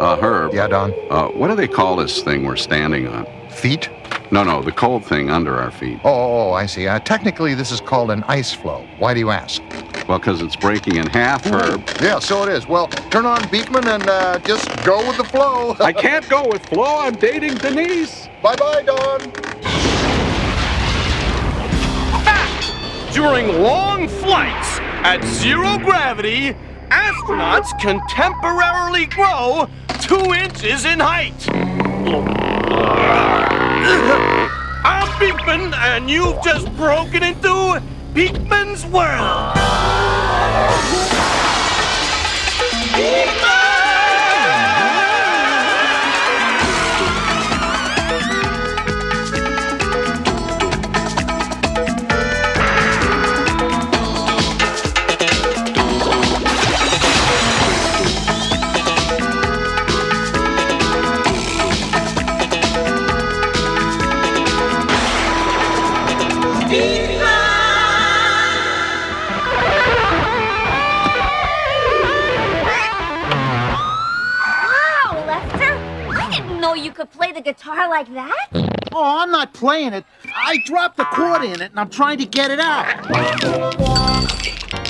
Herb. Yeah, Don? What do they call this thing we're standing on? Feet? No, the cold thing under our feet. Oh, I see. Technically, this is called an ice floe. Why do you ask? Well, because it's breaking in half, Herb. Yeah, so it is. Well, turn on Beakman and just go with the flow. I can't go with Flo. I'm dating Denise. Bye-bye, Don. During long flights at zero gravity, astronauts can temporarily grow 2 inches in height. I'm Beakman, and you've just broken into Beakman's world. You could play the guitar like that? Oh, I'm not playing it. I dropped the chord in it, and I'm trying to get it out.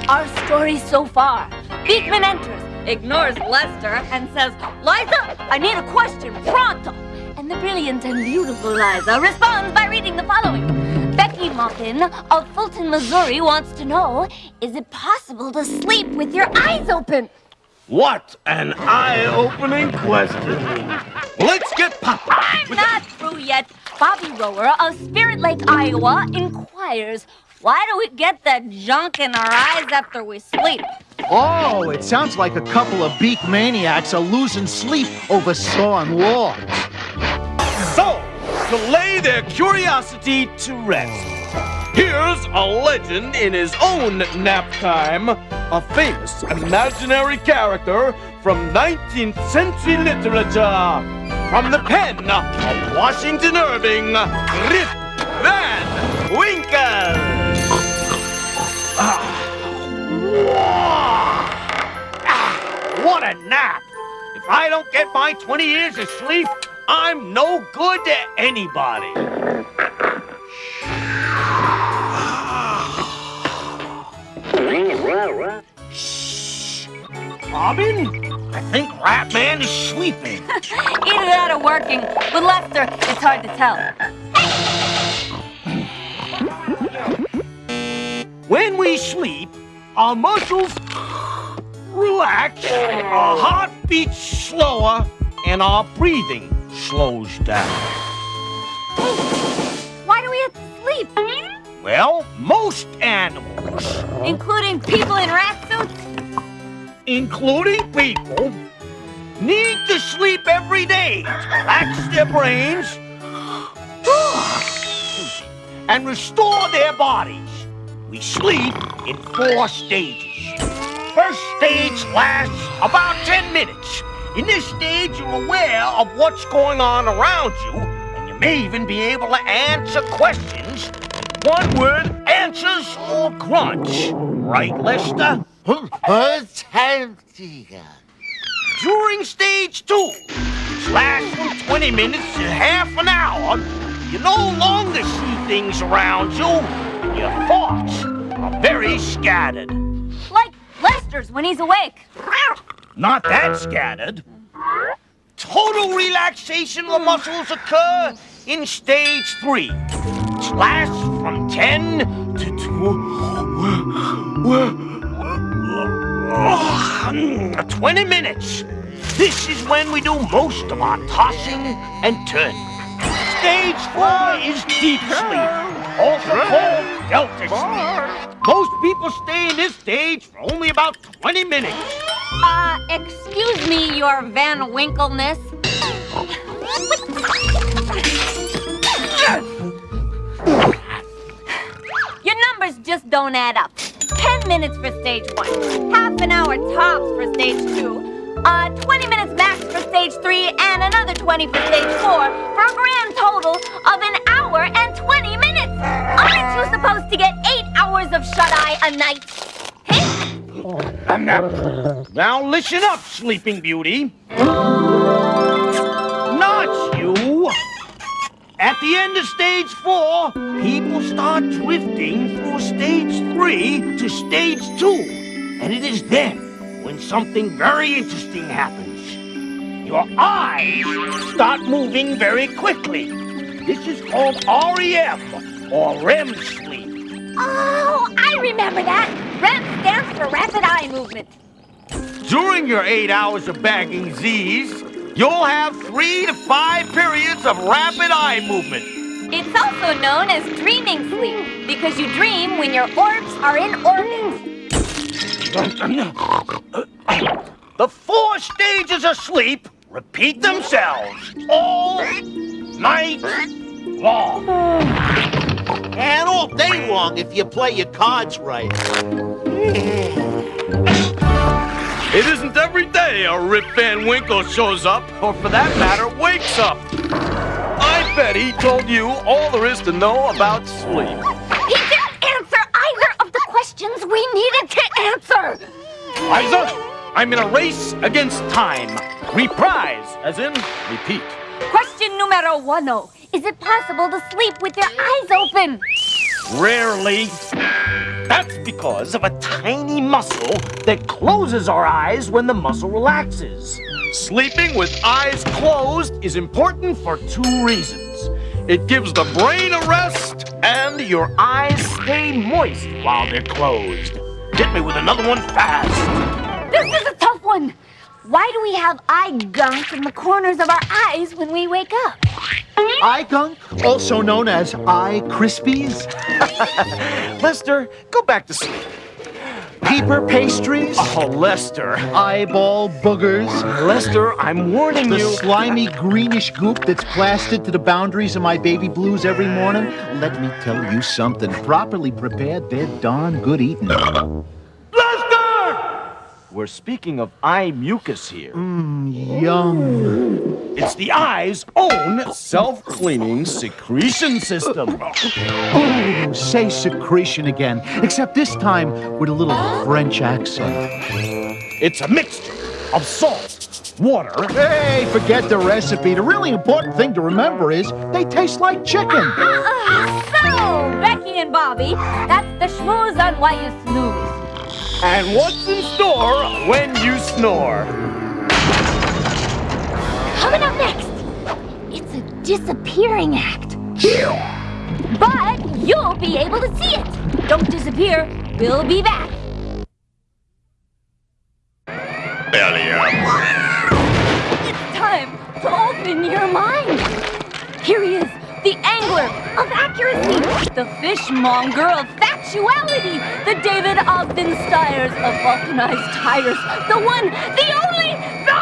Our story so far. Beakman enters, ignores Lester, and says, Liza, I need a question, pronto. And the brilliant and beautiful Liza responds by reading the following. Becky Moppin of Fulton, Missouri wants to know, is it possible to sleep with your eyes open? What an eye-opening question. Let's get popping. I'm not through yet. Bobby Rower of Spirit Lake, Iowa, inquires, why do we get that junk in our eyes after we sleep? Oh, it sounds like a couple of Beakmaniacs are losing sleep over sawing logs. So, to lay their curiosity to rest, here's a legend in his own nap time, a famous imaginary character from 19th century literature, from the pen of Washington Irving, Rip Van Winkle. What a nap! If I don't get my 20 years of sleep, I'm no good to anybody. Shh! Robin, I think Ratman is sleeping. Either that or working. With Lester, it's hard to tell. When we sleep, our muscles relax, our heart beats slower, and our breathing slows down. Why do we have to sleep? Well, most animals, Including people in rat suits? including people, need to sleep every day to relax their brains and restore their bodies. We sleep in 4 stages. First stage lasts about 10 minutes. In this stage, you're aware of what's going on around you, and you may even be able to answer questions with one-word answers or grunts. Right, Lester? During stage 2, which lasts from 20 minutes to half an hour, you no longer see things around you, and your thoughts are very scattered. Like Lester's when he's awake. Not that scattered. Total relaxation of the muscles occur in stage 3, which lasts from 10 to 20 minutes. This is when we do most of our tossing and turning. Stage 4 is deep sleep, also called delta sleep. Most people stay in this stage for only about 20 minutes. Excuse me, your Van Winkleness. Your numbers just don't add up. 10 minutes for stage 1, half an hour tops for stage 2, 20 minutes max for stage 3, and another 20 for stage 4, for a grand total of an hour and 20 minutes. Aren't you supposed to get 8 hours of shut-eye a night? Now listen up, Sleeping Beauty. the end of stage 4, people start drifting through stage 3 to stage 2. And it is then when something very interesting happens. Your eyes start moving very quickly. This is called REM, or REM sleep. Oh, I remember that. REM stands for rapid eye movement. During your 8 hours of bagging Z's, you'll have 3 to 5 periods of rapid eye movement. It's also known as dreaming sleep because you dream when your orbs are in orbit. The 4 stages of sleep repeat themselves all night long. And all day long if you play your cards right. It isn't every day a Rip Van Winkle shows up, or for that matter, wakes up. I bet he told you all there is to know about sleep. He didn't answer either of the questions we needed to answer. Liza, I'm in a race against time. Reprise, as in repeat. Question numero 1. Is it possible to sleep with your eyes open? Rarely. That's because of a tiny muscle that closes our eyes when the muscle relaxes. Sleeping with eyes closed is important for 2 reasons. It gives the brain a rest, And your eyes stay moist while they're closed. Hit me with another one fast. This is a tough one. Why do we have eye gunk in the corners of our eyes when we wake up? Eye gunk, also known as eye crispies, Lester, go back to sleep. peeper pastries, Oh, Lester. eyeball boogers, Lester, I'm warning the you. slimy greenish goop that's plastered to the boundaries of my baby blues every morning. Let me tell you something. Properly prepared, they're darn good eating. Lester! We're speaking of eye mucus here. Yum. It's the eye's own self-cleaning secretion system. Oh, say secretion again, except this time with a little French accent. It's a mixture of salt, water, Hey, forget the recipe. The really important thing to remember is they taste like chicken. So, Becky and Bobby, that's the schmooze on why you snooze. and what's in store when you snore. Coming up next, it's a disappearing act. But you'll be able to see it. Don't disappear. We'll be back. It's time to open your mind. Here he is, the angler of accuracy, the fishmonger of factuality, the David Ogden Stiers of vulcanized tires, the one, the only, the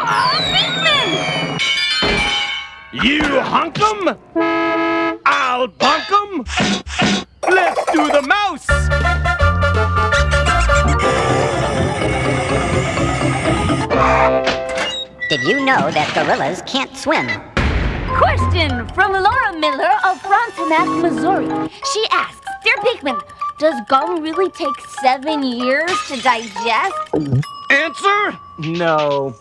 Beakman! You hunk 'em, I'll bunk 'em. Let's do the mouse. Did you know that gorillas can't swim? Question from Laura Miller of Frontenac, Missouri. She asks, Dear Beakman, does gum really take 7 years to digest? Answer? No.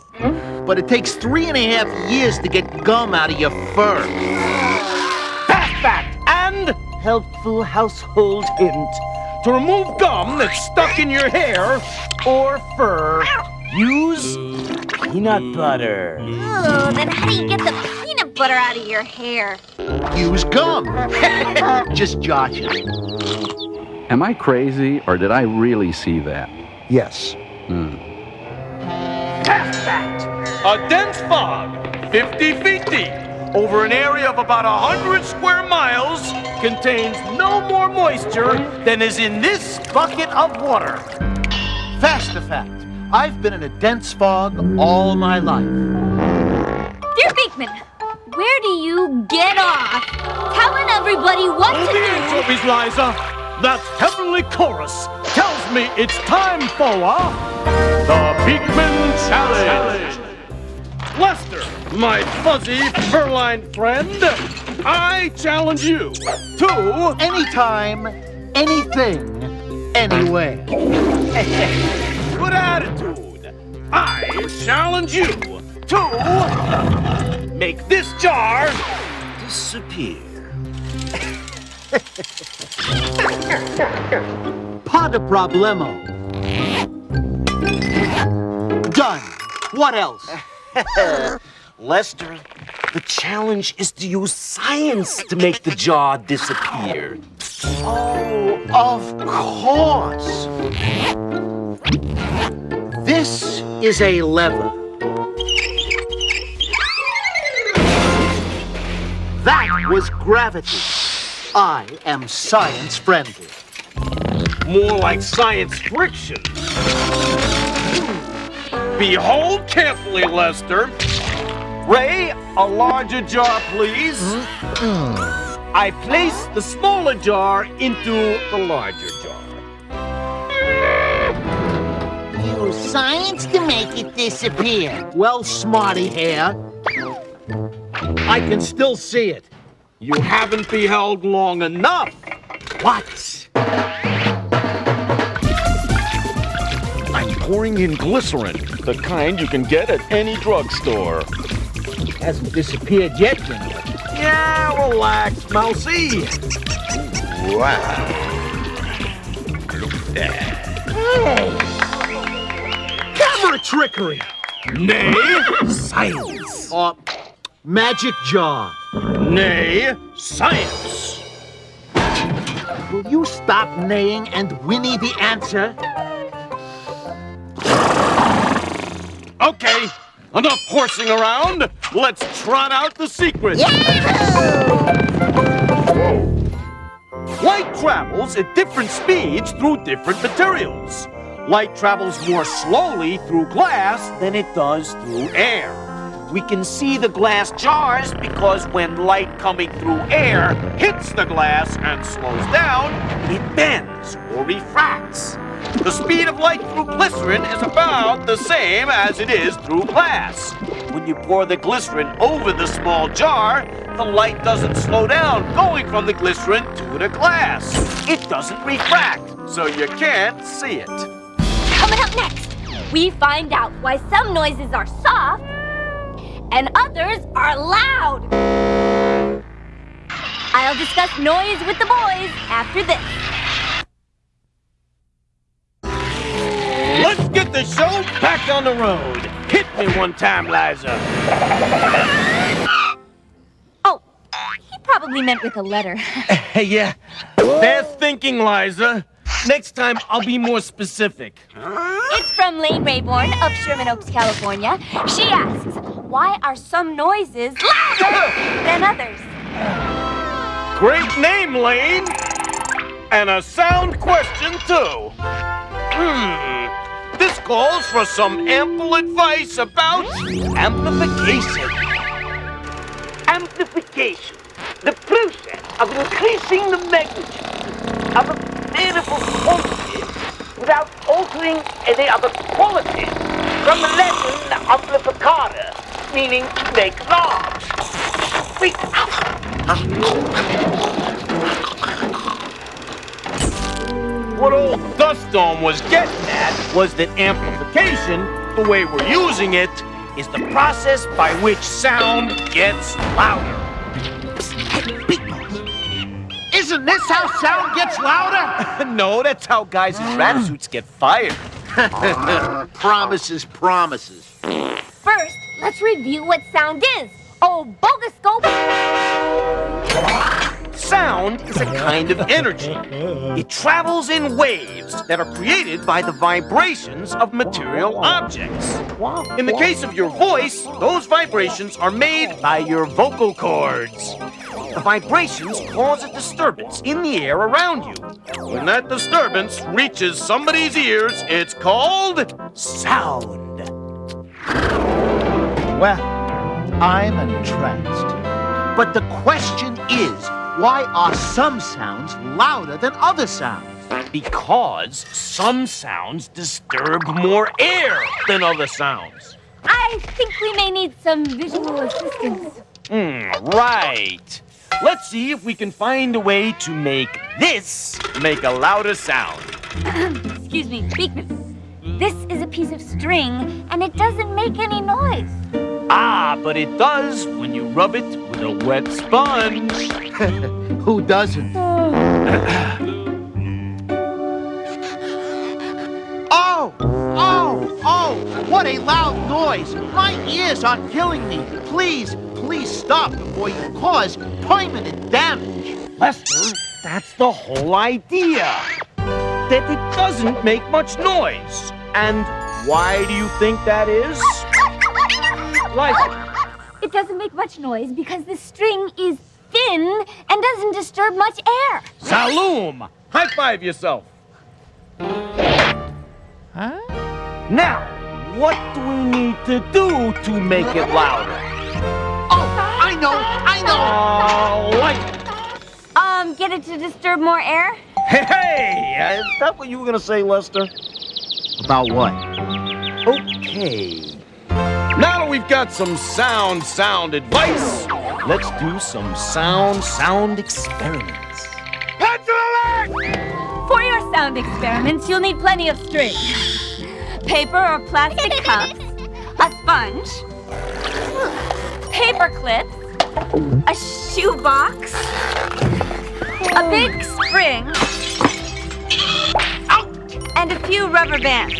But it takes 3.5 years to get gum out of your fur. Fast fact and helpful household hint. To remove gum that's stuck in your hair or fur, use peanut butter. Oh, then how do you get the peanut butter out of your hair? Use gum. Just joshing. Am I crazy, or did I really see that? Yes. Fast fact. A dense fog, 50 feet deep, over an area of about 100 square miles, contains no more moisture than is in this bucket of water. Faster fact. I've been in a dense fog all my life. Dear Beakman, where do you get off telling everybody what to The do? anchovies, Liza. That heavenly chorus tells me it's time for the Beakman Challenge. Lester, my fuzzy fur-lined friend, I challenge you to... Anytime, anything, anywhere. Good attitude. I challenge you to make this jar disappear. Pas de problemo. Done. What else? Lester, the challenge is to use science to make the jar disappear. Oh, of course. This is a lever. That was gravity. I am science friendly. More like science friction. Behold carefully, Lester. Ray, a larger jar, please. I place the smaller jar into the larger jar. Use science to make it disappear. Well, smarty hair. I can still see it. You haven't beheld long enough. What? I'm pouring in glycerin, the kind you can get at any drugstore. Hasn't disappeared yet, you know. Yeah, relax, Mousy. Wow. Camera trickery! Nay, science. Magic jar. Nay, science. Will you stop neighing and whinny the answer? Okay, enough horsing around. Let's trot out the secret. Light travels at different speeds through different materials. Light travels more slowly through glass than it does through air. We can see the glass jars because when light coming through air hits the glass and slows down, it bends or refracts. The speed of light through glycerin is about the same as it is through glass. When you pour the glycerin over the small jar, the light doesn't slow down going from the glycerin to the glass. It doesn't refract, so you can't see it. Coming up next, we find out why some noises are soft and others are loud. I'll discuss noise with the boys after this. Let's get the show back on the road. Hit me one time, Liza. Oh, he probably meant with a letter. Hey, yeah. Fast thinking, Liza. Next time, I'll be more specific. It's from Lane Rayborn of Sherman Oaks, California. She asks, why are some noises louder than others? Great name, Lane. And a sound question, too. This calls for some ample advice about amplification. Amplification, the process of increasing the magnitude of a variable quantity without altering any other quality, from the Latin amplificare, meaning to make large. What old Dust Dome was getting at was that amplification, the way we're using it, is the process by which sound gets louder. Isn't this how sound gets louder? No, that's how guys in rat suits get fired. Promises, promises. First, let's review what sound is. Oh, bogoscope! Sound is a kind of energy. It travels in waves that are created by the vibrations of material objects. In the case of your voice, those vibrations are made by your vocal cords. The vibrations cause a disturbance in the air around you. When that disturbance reaches somebody's ears, it's called sound. Well, I'm entranced. But the question is, why are some sounds louder than other sounds? Because some sounds disturb more air than other sounds. I think we may need some visual assistance. Right. Let's see if we can find a way to make this make a louder sound. Excuse me, Beakman. This is a piece of string, and it doesn't make any noise. Ah, but it does when you rub it with a wet sponge. Who doesn't? Oh, what a loud noise. My ears are killing me. Please stop before you cause permanent damage. Lester, that's the whole idea. That it doesn't make much noise. And why do you think that is? Liza. It doesn't make much noise because the string is thin and doesn't disturb much air. Saloom! High five yourself. Now, what do we need to do to make it louder? Oh, I know. Get it to disturb more air? Hey, is that what you were gonna say, Lester? About what? Okay. Now that we've got some sound advice, let's do some sound experiments. For your sound experiments, you'll need plenty of string. Paper or plastic cups, a sponge, paper clips, a shoebox, a big spring, and a few rubber bands.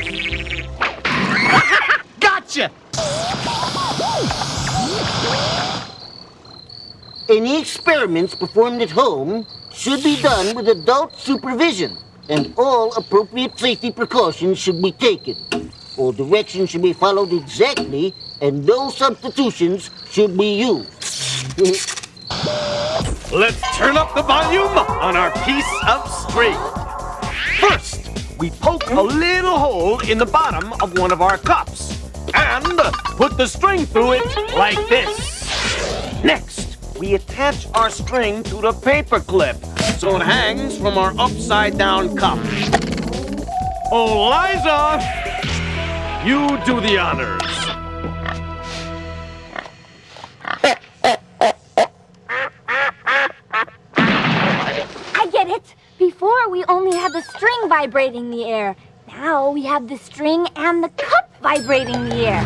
Gotcha! Any experiments performed at home should be done with adult supervision, and all appropriate safety precautions should be taken. All directions should be followed exactly, and no substitutions should be used. Let's turn up the volume on our piece of string. First, we poke a little hole in the bottom of one of our cups and put the string through it like this. Next, we attach our string to the paper clip so it hangs from our upside-down cup. Oh, Liza, you do the honors. I get it. Before, we only had the string vibrating the air. Now we have the string and the cup vibrating the air.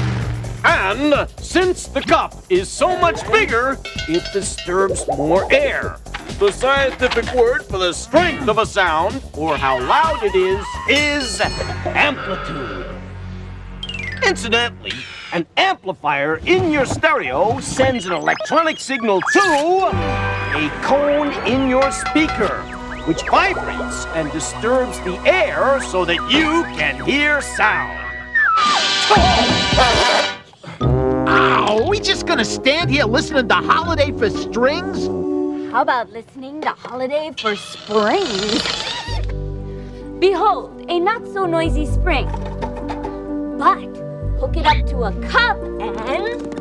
And since the cup is so much bigger, it disturbs more air. The scientific word for the strength of a sound, or how loud it is amplitude. Incidentally, an amplifier in your stereo sends an electronic signal to a cone in your speaker, which vibrates and disturbs the air so that you can hear sound. Are we just gonna stand here listening to Holiday for Strings? How about listening to Holiday for Springs? Behold, a not-so-noisy spring. But hook it up to a cup and...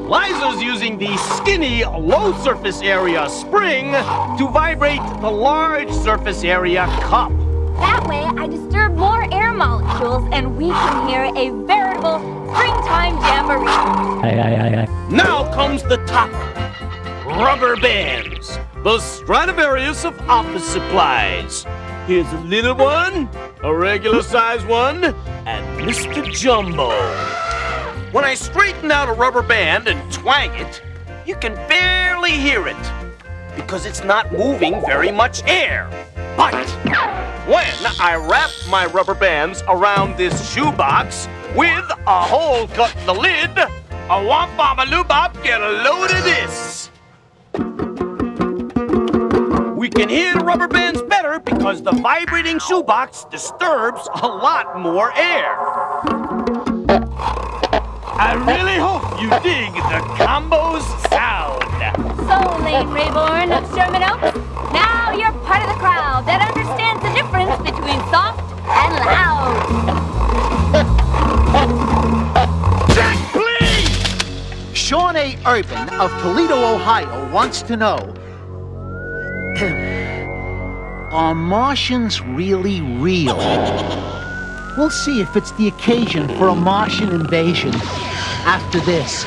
Liza's using the skinny, low surface area spring to vibrate the large surface area cup. That way, I disturb more air molecules and we can hear a veritable springtime jamboree. Now comes the topper. Rubber bands. The Stradivarius of office supplies. Here's a little one, a regular size one, and Mr. Jumbo. When I straighten out a rubber band and twang it, you can barely hear it because it's not moving very much air. But when I wrap my rubber bands around this shoebox with a hole cut in the lid, a womp bop a loo bop, get a load of this. We can hear the rubber bands better because the vibrating shoebox disturbs a lot more air. I really hope you dig the combo's sound. So, Lane Rayborn of Sherman Oaks, now you're part of the crowd that understands the difference between soft and loud. Jack, please! Sean A. Urban of Toledo, Ohio wants to know, are Martians really real? We'll see if it's the occasion for a Martian invasion after this.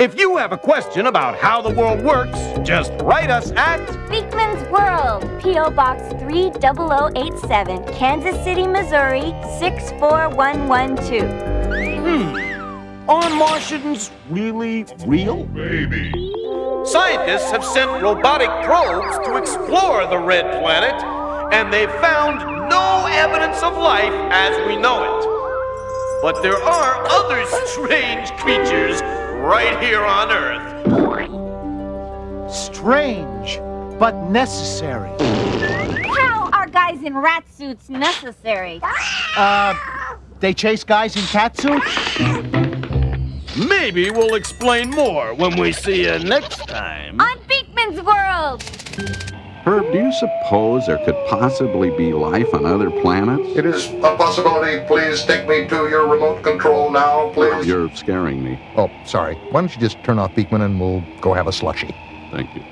If you have a question about how the world works, just write us at Beakman's World, P.O. Box 30087, Kansas City, Missouri 64112. Are Martians really real? Maybe. Scientists have sent robotic probes to explore the red planet, and they've found no evidence of life as we know it. But there are other strange creatures right here on Earth. Strange, but necessary. How are guys in rat suits necessary? They chase guys in cat suits? Maybe we'll explain more when we see you next time. On Beakman's World! Herb, do you suppose there could possibly be life on other planets? It is a possibility. Please take me to your remote control now, please. You're scaring me. Oh, sorry. Why don't you just turn off Beakman and we'll go have a slushie? Thank you.